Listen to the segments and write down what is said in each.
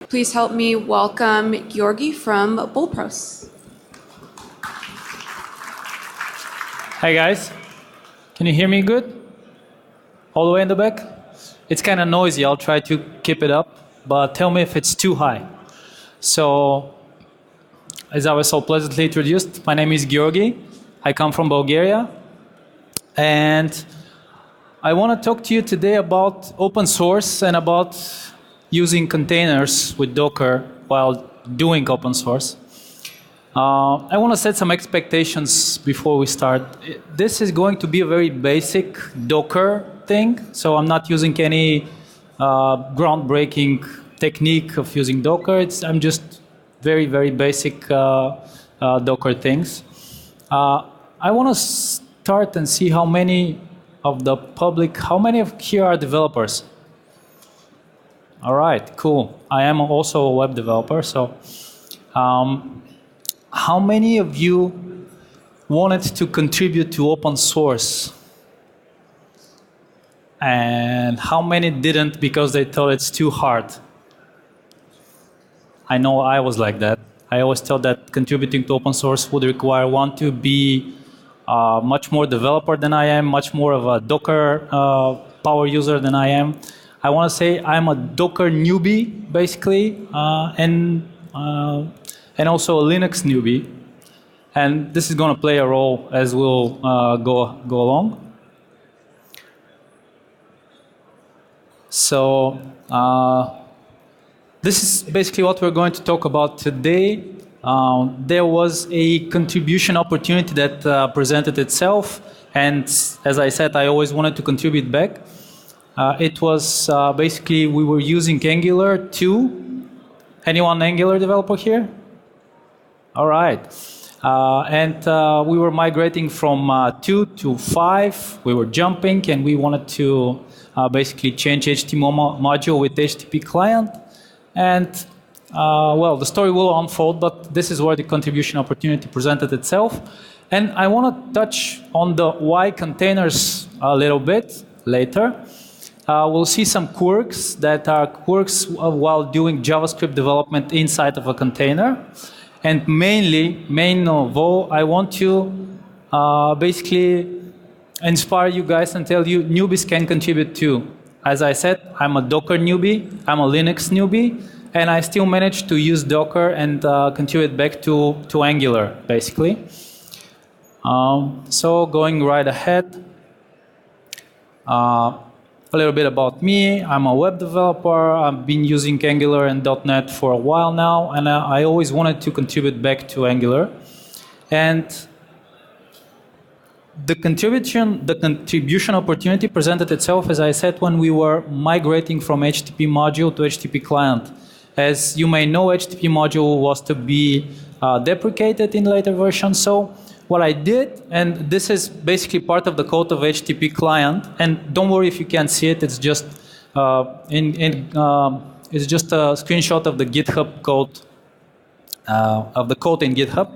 Please help me welcome Georgi from Bullpros. Hi guys, can you hear me good? All the way in the back? It's kind of noisy, I'll try to keep it up, but tell me if it's too high. So, as I was so pleasantly introduced, my name is Georgi. I come from Bulgaria, and I want to talk to you today about open source and about using containers with Docker while doing open source. I want to set some expectations before we start. This is going to be a very basic Docker thing, so I'm not using any groundbreaking technique of using Docker. I'm just very, very basic Docker things. I want to start and see how many of the public, how many of here are developers? All right, cool. I am also a web developer, so how many of you wanted to contribute to open source? And how many didn't because they thought it's too hard? I know I was like that. I always thought that contributing to open source would require one to be much more developer than I am, much more of a Docker power user than I am. I want to say I'm a Docker newbie, basically, and also a Linux newbie. And this is going to play a role as we'll go along. So this is basically what we're going to talk about today. There was a contribution opportunity that presented itself, and as I said, I always wanted to contribute back. It was basically we were using Angular 2. Anyone Angular developer here? All right. And we were migrating from 2 to 5. We were jumping, and we wanted to basically change HTML module with HTTP client. And well, the story will unfold, but this is where the contribution opportunity presented itself. And I want to touch on the why containers a little bit later. We'll see some quirks that are quirks while doing JavaScript development inside of a container. And main of all, I want to basically inspire you guys and tell you newbies can contribute too. As I said, I'm a Docker newbie, I'm a Linux newbie, and I still managed to use Docker and contribute back to Angular, basically. So going right ahead. A little bit about me. I'm a web developer. I've been using Angular and .NET for a while now, and I always wanted to contribute back to Angular. And the contribution opportunity presented itself, as I said, when we were migrating from HTTP module to HTTP client. As you may know, HTTP module was to be deprecated in later versions. So what I did, and this is basically part of the code of HTTP client, and don't worry if you can't see it, it's just it's just a screenshot of the GitHub code, of the code in GitHub.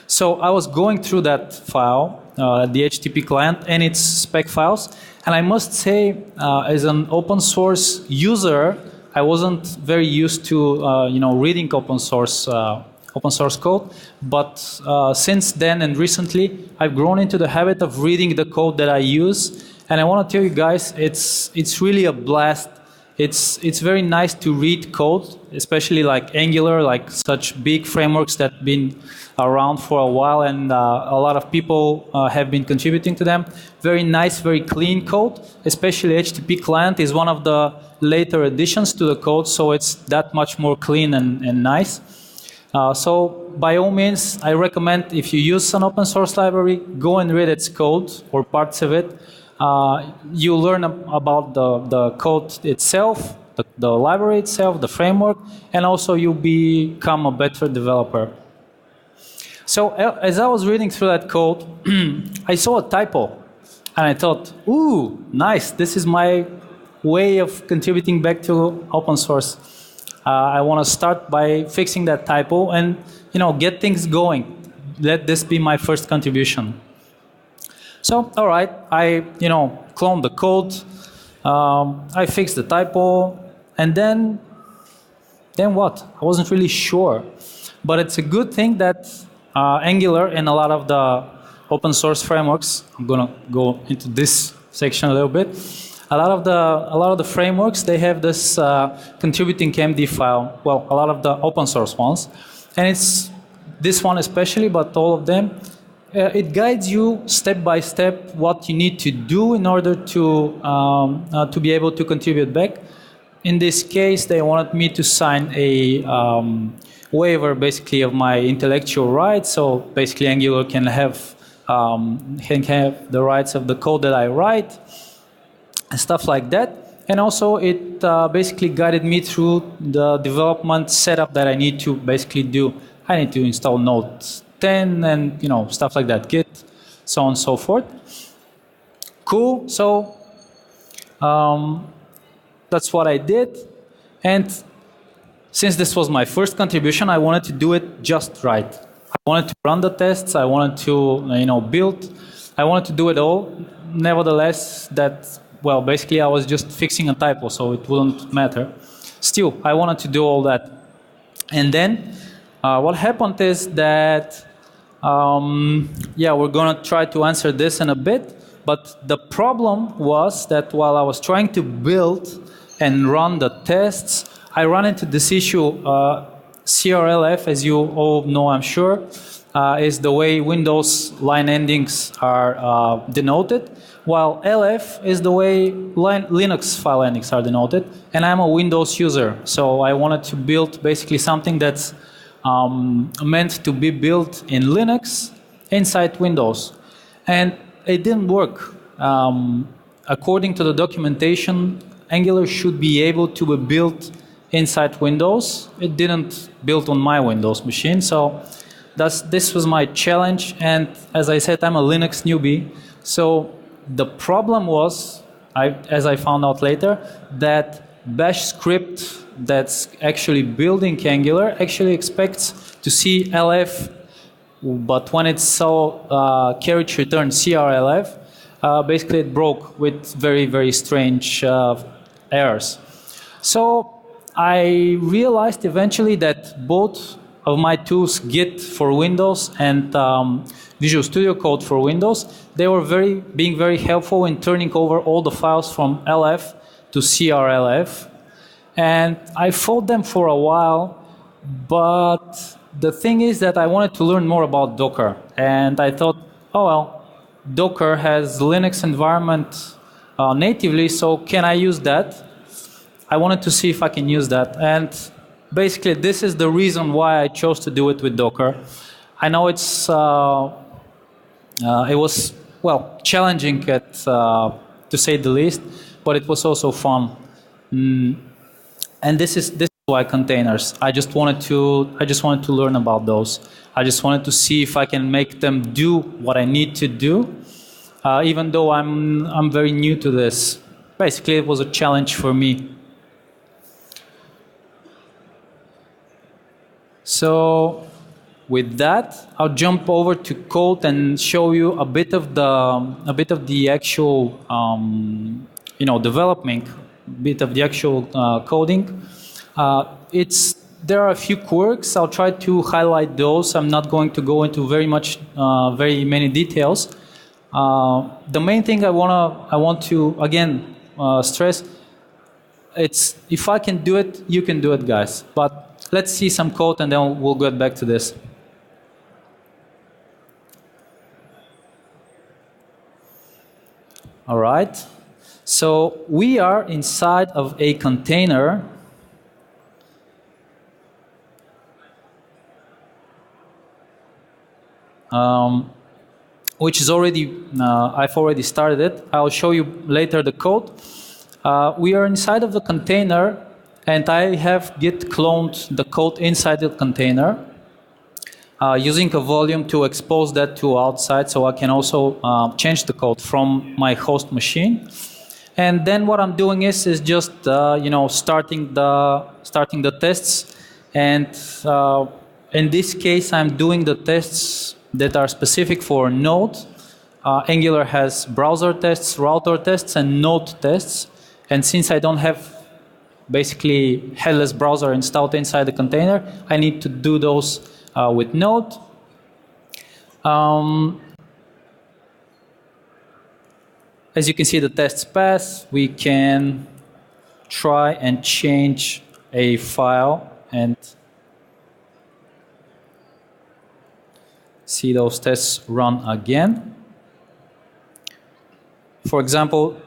So I was going through that file, the HTTP client and its spec files, and I must say, as an open source user, I wasn't very used to reading open source code, but since then and recently, I've grown into the habit of reading the code that I use, and I want to tell you guys, it's really a blast. It's very nice to read code, especially like Angular, like such big frameworks that have been around for a while, and a lot of people have been contributing to them. Very nice, very clean code, especially HTTP client is one of the later additions to the code, so it's that much more clean and nice. So by all means, I recommend if you use an open source library, go and read its code or parts of it. You learn about the code itself, the library itself, the framework, and also you become a better developer. So as I was reading through that code, I saw a typo, and I thought, ooh, nice, this is my way of contributing back to open source. I want to start by fixing that typo and get things going. Let this be my first contribution. So, all right, I cloned the code, I fixed the typo, and then then what? I wasn't really sure. But it's a good thing that Angular and a lot of the open source frameworks, I'm gonna go into this section a little bit. A lot of the frameworks, they have this contributing MD file. Well, a lot of the open source ones, and it's this one especially, but all of them. It guides you step by step what you need to do in order to be able to contribute back. In this case, they wanted me to sign a waiver, basically, of my intellectual rights. So basically, Angular can have the rights of the code that I write and stuff like that. And also, it basically guided me through the development setup that I need to basically do. I need to install Node 10 and stuff like that, Git, so on and so forth. Cool. So that's what I did. And since this was my first contribution, I wanted to do it just right. I wanted to run the tests. I wanted to build. I wanted to do it all. Nevertheless, basically I was just fixing a typo, so it wouldn't matter. Still, I wanted to do all that. And then what happened is that we're gonna try to answer this in a bit, but the problem was that while I was trying to build and run the tests, I ran into this issue. CRLF, as you all know, I'm sure, is the way Windows line endings are denoted, while LF is the way Linux file endings are denoted, and I'm a Windows user, so I wanted to build basically something that's meant to be built in Linux inside Windows. And it didn't work. According to the documentation, Angular should be able to be built inside Windows. It didn't build on my Windows machine, so this was my challenge. And as I said, I'm a Linux newbie. So the problem was, as I found out later, that Bash script that's actually building Angular actually expects to see LF, but when it saw carriage return CRLF, basically it broke with very, very strange errors. So I realized eventually that both of my tools, Git for Windows and Visual Studio Code for Windows, they were being very helpful in turning over all the files from LF to CRLF. And I fought them for a while, but the thing is that I wanted to learn more about Docker. And I thought, oh well, Docker has Linux environment natively, so can I use that? I wanted to see if I can use that. And basically, this is the reason why I chose to do it with Docker. I know it was, challenging to say the least, but it was also fun. And this is why containers. I just wanted to learn about those. I just wanted to see if I can make them do what I need to do, even though I'm very new to this. Basically, it was a challenge for me. So with that, I'll jump over to code and show you a bit of the actual development, bit of the actual coding. There are a few quirks. I'll try to highlight those. I'm not going to go into very many details. The main thing I want to again stress, it's if I can do it, you can do it, guys. But let's see some code and then we'll get back to this. All right. So we are inside of a container. Which is I've already started it. I'll show you later the code. We are inside of the container, and I have git cloned the code inside the container using a volume to expose that to outside, so I can also change the code from my host machine. And then what I'm doing is just starting the tests. And in this case, I'm doing the tests that are specific for Node. Angular has browser tests, router tests, and node tests. And since I don't have basically headless browser installed inside the container. I need to do those with Node. As you can see, the tests pass. We can try and change a file and see those tests run again. For example,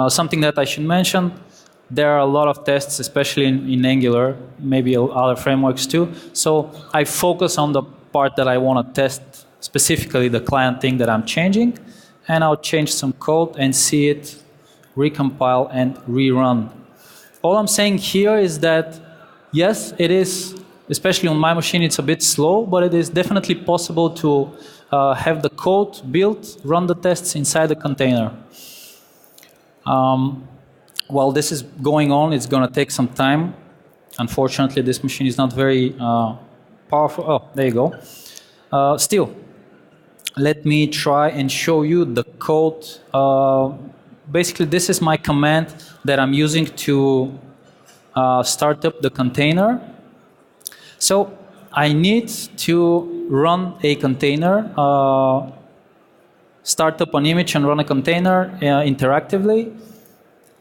something that I should mention, there are a lot of tests, especially in Angular, maybe other frameworks too. So I focus on the part that I want to test, specifically the client thing that I'm changing, and I'll change some code and see it recompile and rerun. All I'm saying here is that, yes, it is, especially on my machine, it's a bit slow, but it is definitely possible to have the code built, run the tests inside the container. While this is going on, it's going to take some time. Unfortunately, this machine is not very powerful. Oh, there you go. Still, let me try and show you the code. Basically, this is my command that I'm using to start up the container. So I need to run a container, start up an image and run a container interactively,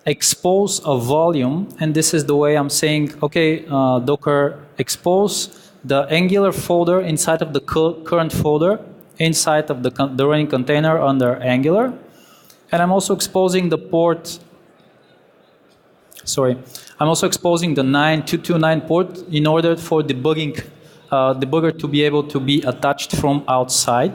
expose a volume, and this is the way I'm saying, okay, Docker expose the Angular folder inside of the current folder, inside of the running container under Angular. And I'm also exposing the port, I'm also exposing the 9229 port in order for debugger to be able to be attached from outside.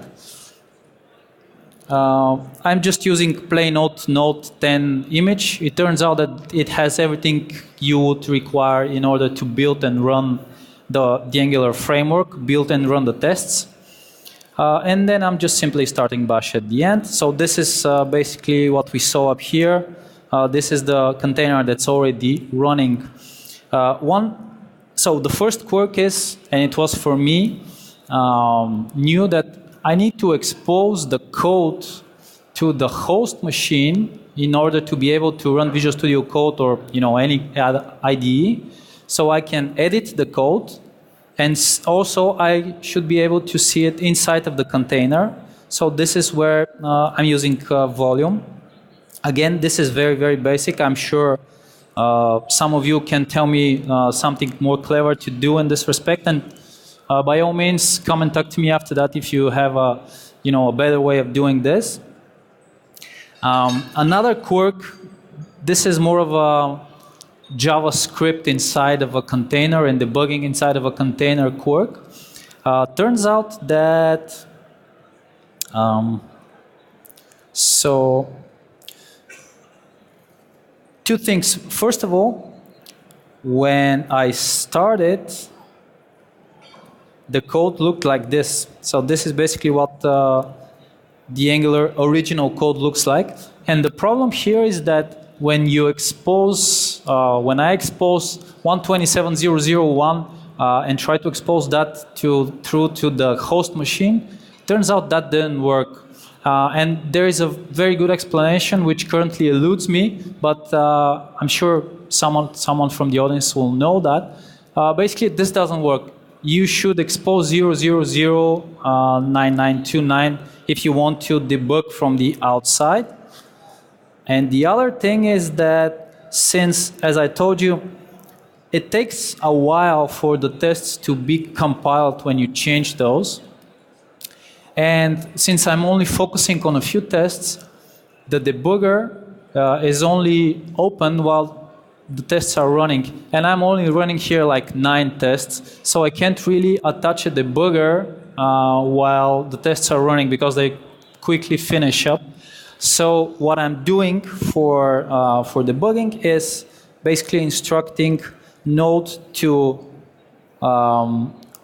I'm just using plain Node 10 image. It turns out that it has everything you would require in order to build and run the Angular framework, build and run the tests. And then I'm just simply starting bash at the end. So this is basically what we saw up here. This is the container that's already running. So the first quirk is, and it was for me, new that I need to expose the code to the host machine in order to be able to run Visual Studio Code or any other IDE. So I can edit the code. And also, I should be able to see it inside of the container. So this is where I'm using volume. Again, this is very, very basic. I'm sure some of you can tell me something more clever to do in this respect. And by all means, come and talk to me after that if you have a better way of doing this. Another quirk, this is more of a JavaScript inside of a container and debugging inside of a container quirk. Turns out that so two things. First of all, when I started, the code looked like this. So this is basically what the Angular original code looks like. And the problem here is that when you expose, when I expose 127.0.0.1 and try to expose that through to the host machine, turns out that didn't work. And there is a very good explanation which currently eludes me, but I'm sure someone from the audience will know that. Basically, this doesn't work. You should expose 0.0.0.9929 if you want to debug from the outside. And the other thing is that since, as I told you, it takes a while for the tests to be compiled when you change those. And since I'm only focusing on a few tests, the debugger is only open while the tests are running. And I'm only running here like 9 tests. So I can't really attach a debugger while the tests are running because they quickly finish up. So what I'm doing for debugging is basically instructing Node to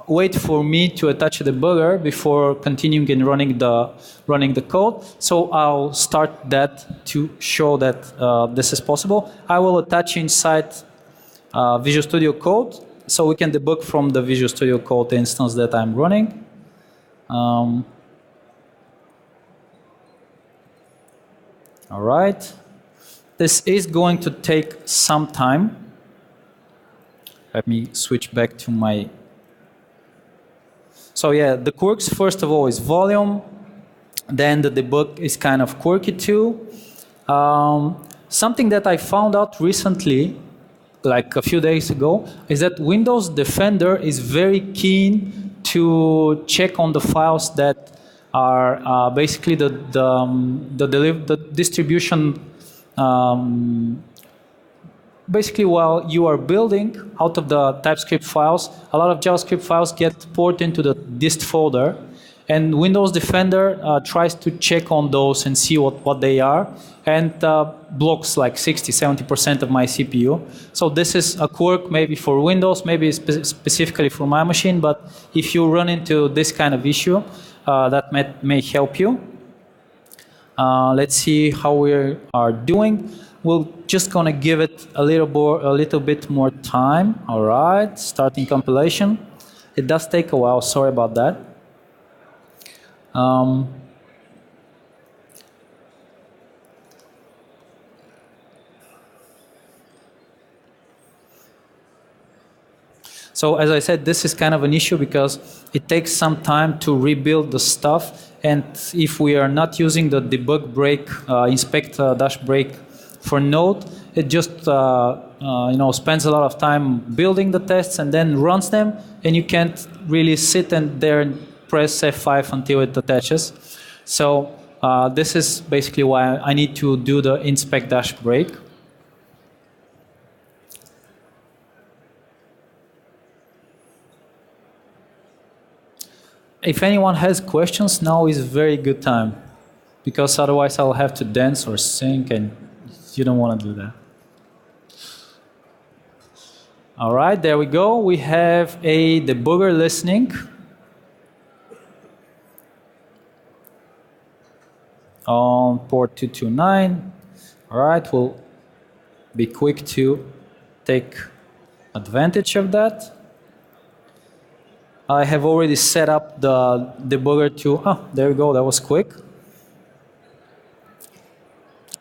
wait for me to attach a debugger before continuing and running the code. So I'll start that to show that this is possible. I will attach inside Visual Studio Code so we can debug from the Visual Studio Code instance that I'm running. All right. This is going to take some time. Let me switch back to my... So yeah, the quirks, first of all, is volume. Then the debug is kind of quirky too. Something that I found out recently, like a few days ago, is that Windows Defender is very keen to check on the files that are basically the distribution. Basically, while you are building out of the TypeScript files, a lot of JavaScript files get ported into the dist folder, and Windows Defender tries to check on those and see what they are, and blocks like 60-70% of my CPU. So this is a quirk maybe for Windows, maybe specifically for my machine, but if you run into this kind of issue, that may help you. Let's see how we are doing. We're just gonna give it a little bit more time. All right, starting compilation. It does take a while, sorry about that. So as I said, this is kind of an issue because it takes some time to rebuild the stuff, and if we are not using the debug break, inspect dash break for Node, it just spends a lot of time building the tests and then runs them, and you can't really sit there and press F5 until it attaches. So this is basically why I need to do the inspect dash break. If anyone has questions, now is a very good time, because otherwise I'll have to dance or sing, and you don't want to do that. All right, there we go. We have a debugger listening. On port 229. All right, we'll be quick to take advantage of that. I have already set up the debugger to, there we go, that was quick.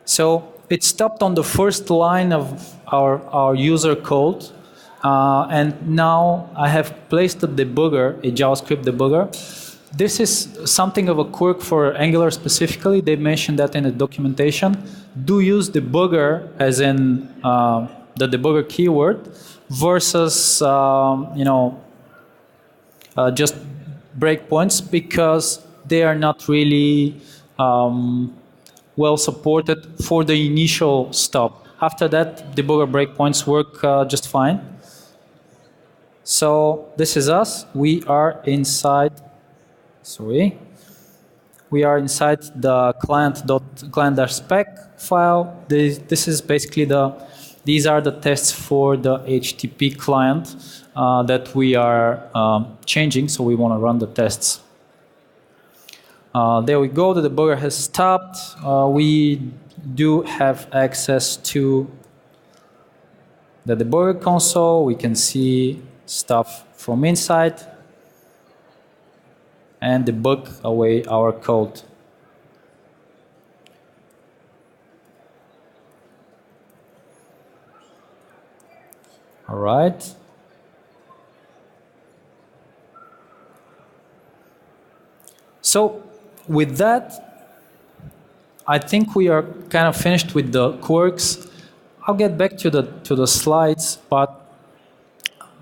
So it stopped on the first line of our user code, and now I have placed the debugger, a JavaScript debugger. This is something of a quirk for Angular specifically. They mentioned that in the documentation. Do use debugger as in the debugger keyword versus just breakpoints, because they are not really well supported for the initial stop. After that, debugger breakpoints work just fine. So this is us. We are inside. We are inside the client.client-spec file. This is basically these are the tests for the HTTP client that we are changing, so we want to run the tests. There we go, the debugger has stopped. We do have access to the debugger console. We can see stuff from inside and debug away our code. All right. So with that, I think we are kind of finished with the quirks. I'll get back to the slides, but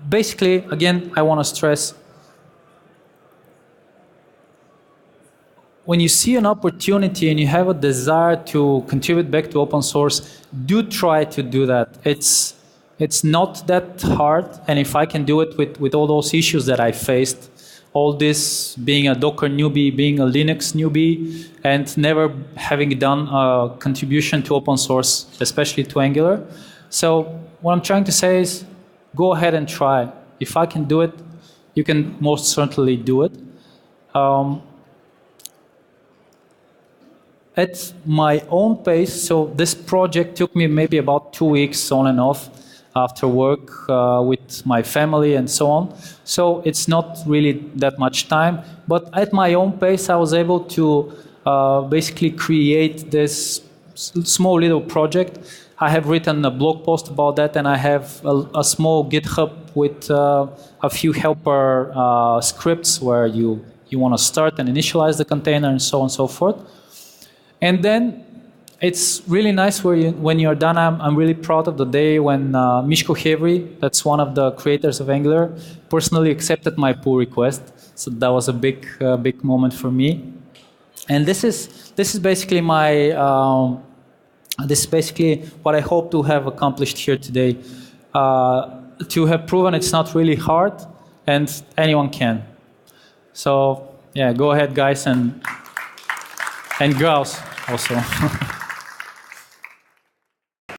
basically, again, I want to stress, when you see an opportunity and you have a desire to contribute back to open source, do try to do that. It's not that hard, and if I can do it with all those issues that I faced, all this being a Docker newbie, being a Linux newbie, and never having done a contribution to open source, especially to Angular. So what I'm trying to say is, go ahead and try. If I can do it, you can most certainly do it. At my own pace, so this project took me maybe about 2 weeks on and off after work with my family and so on. So it's not really that much time, but at my own pace I was able to basically create this small little project. I have written a blog post about that, and I have a small GitHub with a few helper scripts where you want to start and initialize the container and so on and so forth. And then it's really nice when you're done. I'm really proud of the day when Miško Hevri, that's one of the creators of Angular, personally accepted my pull request. So that was a big moment for me. And this is basically this is basically what I hope to have accomplished here today. To have proven it's not really hard and anyone can. So yeah, go ahead guys and girls also.